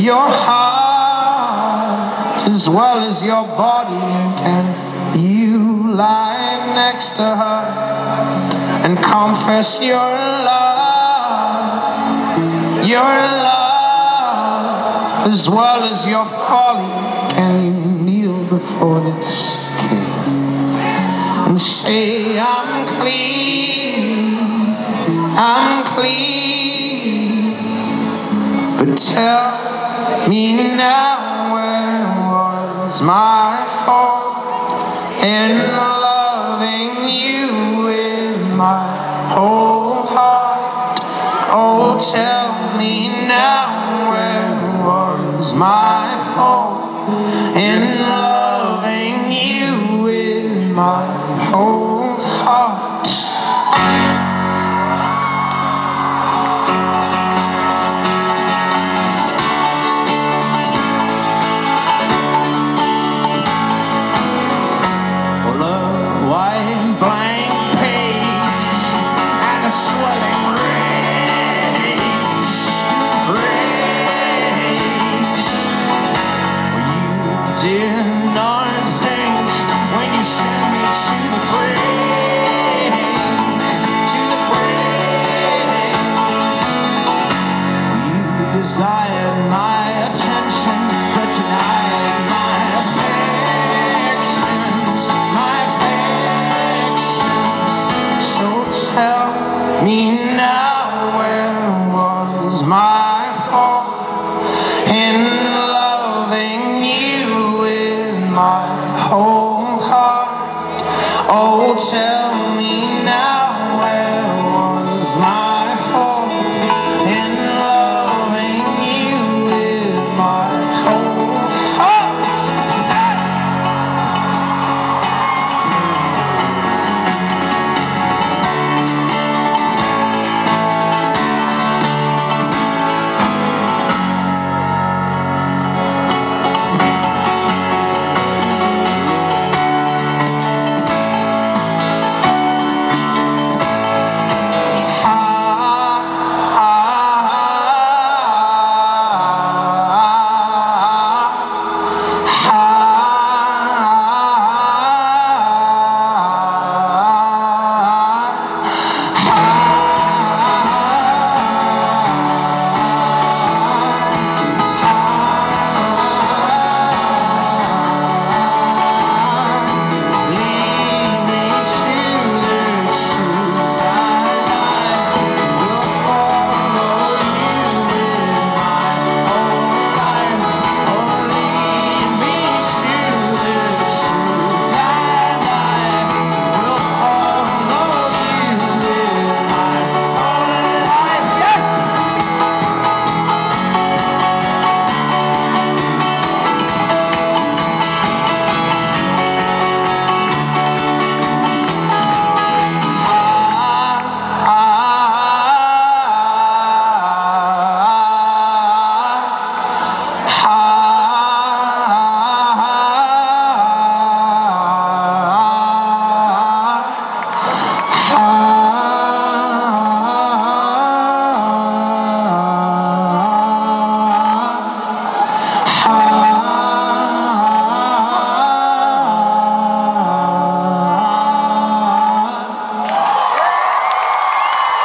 your heart as well as your body? And can you lie next to her and confess your love as well as your folly? Can you kneel before this king and say, I'm clean, I'm clean? But tell me now, where was my fault in loving you with my whole heart? Oh, tell me now, where was my fault in loving you with my whole heart? Desired my